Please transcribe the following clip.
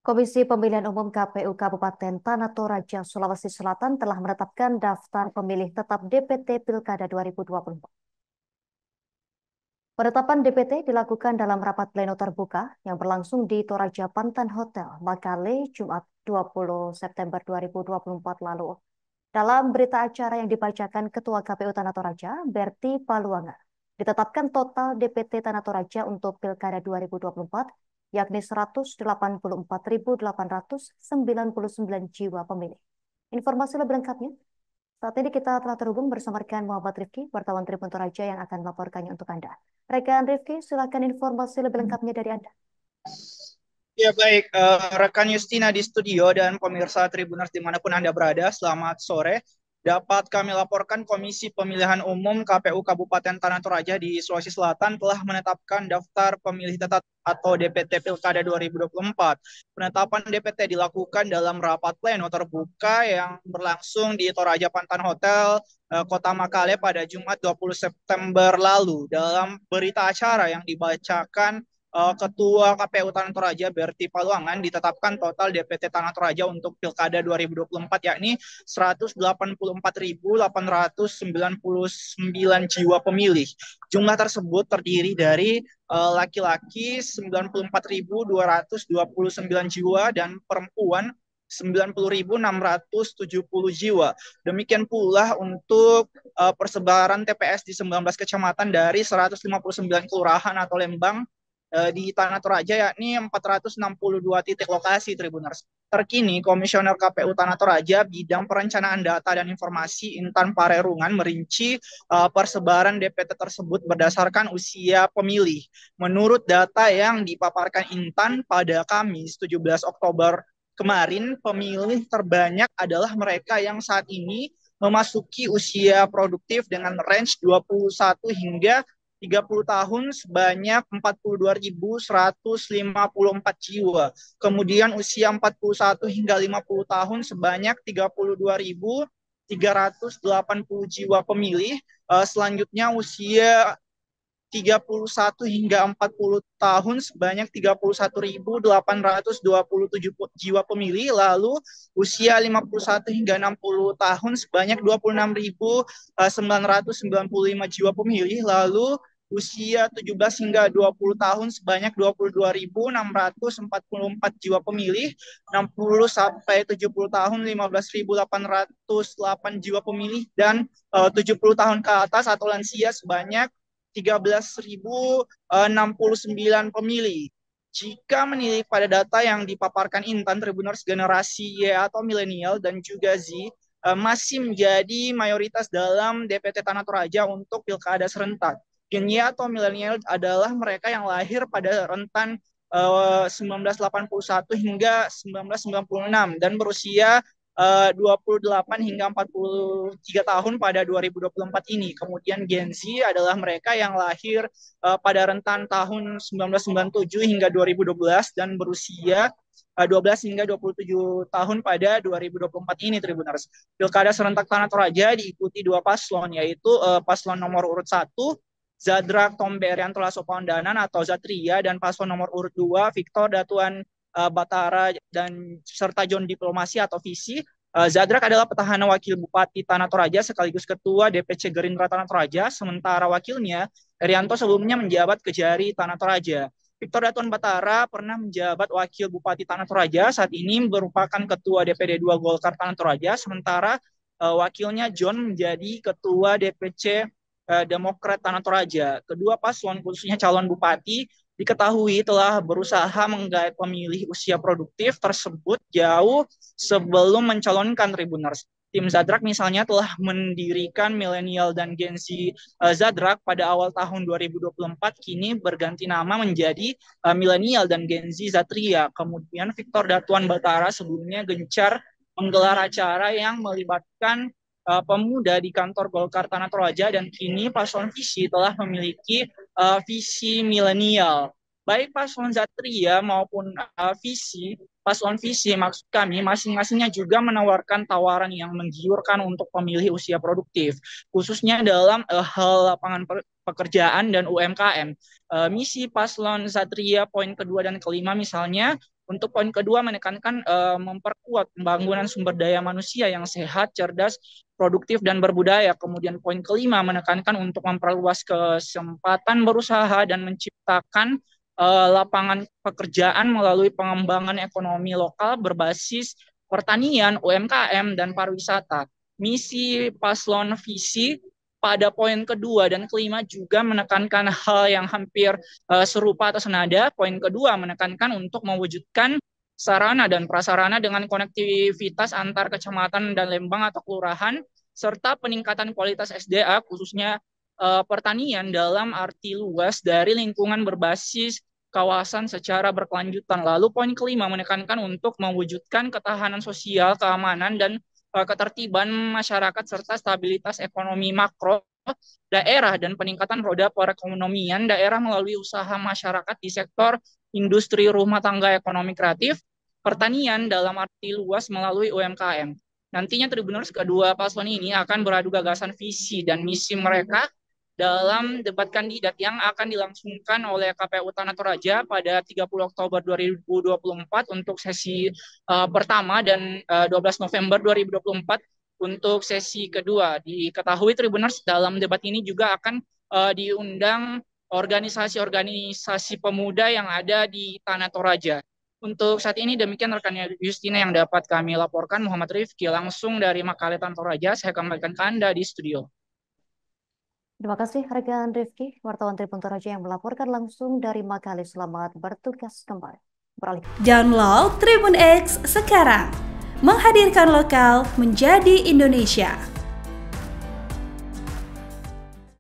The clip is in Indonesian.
Komisi Pemilihan Umum KPU Kabupaten Tanah Toraja, Sulawesi Selatan telah menetapkan daftar pemilih tetap DPT Pilkada 2024. Penetapan DPT dilakukan dalam rapat pleno terbuka yang berlangsung di Toraja Pantan Hotel, Makale, Jumat 20 September 2024 lalu. Dalam berita acara yang dibacakan Ketua KPU Tanah Toraja, Berti Paluanga, ditetapkan total DPT Tanah Toraja untuk Pilkada 2024, yakni 184.899 jiwa pemilih. Informasi lebih lengkapnya, saat ini kita telah terhubung bersama rekan Muhammad Rifki, wartawan Tribun Toraja yang akan melaporkannya untuk Anda. Rekan Rifki, silakan informasi lebih lengkapnya dari Anda. Ya baik, rekan Justina di studio dan pemirsa Tribuners dimanapun Anda berada, selamat sore. Dapat kami laporkan Komisi Pemilihan Umum KPU Kabupaten Tanah Toraja di Sulawesi Selatan telah menetapkan daftar pemilih tetap atau DPT Pilkada 2024. Penetapan DPT dilakukan dalam rapat pleno terbuka yang berlangsung di Toraja Pantan Hotel, Kota Makale pada Jumat 20 September lalu. Dalam berita acara yang dibacakan Ketua KPU Tanah Toraja Berti Paluangan ditetapkan total DPT Tanah Toraja untuk Pilkada 2024 yakni 184.899 jiwa pemilih. Jumlah tersebut terdiri dari laki-laki 94.229 jiwa dan perempuan 90.670 jiwa. Demikian pula untuk persebaran TPS di 19 kecamatan dari 159 kelurahan atau lembang di Tanah Toraja, yakni 462 titik lokasi Tribuners. Terkini, Komisioner KPU Tanah Toraja Bidang Perencanaan Data dan Informasi Intan Parerungan merinci persebaran DPT tersebut berdasarkan usia pemilih. Menurut data yang dipaparkan Intan pada Kamis 17 Oktober kemarin, pemilih terbanyak adalah mereka yang saat ini memasuki usia produktif dengan range 21 hingga 30 tahun sebanyak 42.154 jiwa. Kemudian usia 41 hingga 50 tahun sebanyak 32.380 jiwa pemilih. Selanjutnya usia 31 hingga 40 tahun sebanyak 31.827 jiwa pemilih, lalu usia 51 hingga 60 tahun sebanyak 26.995 jiwa pemilih, lalu usia 17 hingga 20 tahun sebanyak 22.644 jiwa pemilih, 60 sampai 70 tahun 15.808 jiwa pemilih, dan 70 tahun ke atas atau lansia sebanyak 13.069 pemilih. Jika menilik pada data yang dipaparkan Intan, Tribuners generasi Y atau milenial dan juga Z masih menjadi mayoritas dalam DPT Tanah Toraja untuk pilkada serentak. Gen Y atau milenial adalah mereka yang lahir pada rentan 1981 hingga 1996 dan berusia 28 hingga 43 tahun pada 2024 ini. Kemudian Gen Z adalah mereka yang lahir pada rentan tahun 1997 hingga 2012 dan berusia 12 hingga 27 tahun pada 2024 ini, Tribuners. Pilkada serentak Tanah Toraja diikuti dua paslon, yaitu paslon nomor urut 1, Zadrak Tombe Erianto Sopaundanan atau Zatria, dan paslon nomor urut 2, Victor Datuan Batara dan serta John Diplomasi atau Visi. Zadrak adalah petahana wakil Bupati Tanah Toraja sekaligus ketua DPC Gerindra Tanah Toraja, sementara wakilnya Erianto sebelumnya menjabat Kejari Tanah Toraja. Victor Datuan Batara pernah menjabat wakil Bupati Tanah Toraja, saat ini merupakan ketua DPD 2 Golkar Tanah Toraja, sementara wakilnya John menjadi ketua DPC Demokrat Tanah Toraja. Kedua paslon khususnya calon bupati diketahui telah berusaha menggait pemilih usia produktif tersebut jauh sebelum mencalonkan Tribuners. Tim Zadrak misalnya telah mendirikan milenial dan Gen Z Zadrak pada awal tahun 2024, kini berganti nama menjadi milenial dan Gen Z Zatria. Kemudian Victor Datuan Batara sebelumnya gencar menggelar acara yang melibatkan pemuda di kantor Golkar Tanah Toraja, dan kini paslon Visi telah memiliki visi milenial. Baik paslon Zatria maupun paslon Visi maksud kami masing-masingnya juga menawarkan tawaran yang menggiurkan untuk pemilih usia produktif, khususnya dalam hal lapangan pekerjaan dan UMKM. Misi paslon Zatria poin kedua dan kelima misalnya Untuk poin kedua menekankan memperkuat pembangunan sumber daya manusia yang sehat, cerdas, produktif, dan berbudaya. Kemudian poin kelima menekankan untuk memperluas kesempatan berusaha dan menciptakan lapangan pekerjaan melalui pengembangan ekonomi lokal berbasis pertanian, UMKM, dan pariwisata. Misi paslon visi pada poin kedua dan kelima juga menekankan hal yang hampir serupa atau senada. Poin kedua menekankan untuk mewujudkan sarana dan prasarana dengan konektivitas antar kecamatan dan lembang atau kelurahan, serta peningkatan kualitas SDA khususnya pertanian dalam arti luas dari lingkungan berbasis kawasan secara berkelanjutan. Lalu poin kelima menekankan untuk mewujudkan ketahanan sosial, keamanan, dan ketertiban masyarakat serta stabilitas ekonomi makro daerah dan peningkatan roda perekonomian daerah melalui usaha masyarakat di sektor industri rumah tangga ekonomi kreatif, pertanian dalam arti luas melalui UMKM. Nantinya Tribuners kedua paslon ini akan beradu gagasan visi dan misi mereka dalam debat kandidat yang akan dilangsungkan oleh KPU Tanah Toraja pada 30 Oktober 2024 untuk sesi pertama dan 12 November 2024 untuk sesi kedua. Diketahui Tribuners dalam debat ini juga akan diundang organisasi-organisasi pemuda yang ada di Tanah Toraja. Untuk saat ini demikian rekannya Justina yang dapat kami laporkan. Muhammad Rifki langsung dari Makale Tanah Toraja. Saya kembalikan ke Anda di studio. Terima kasih rekan Rifki, wartawan Tribun Toraja yang melaporkan langsung dari Makale. Selamat bertugas kembali. Beralih. Download Tribun X sekarang, menghadirkan lokal menjadi Indonesia.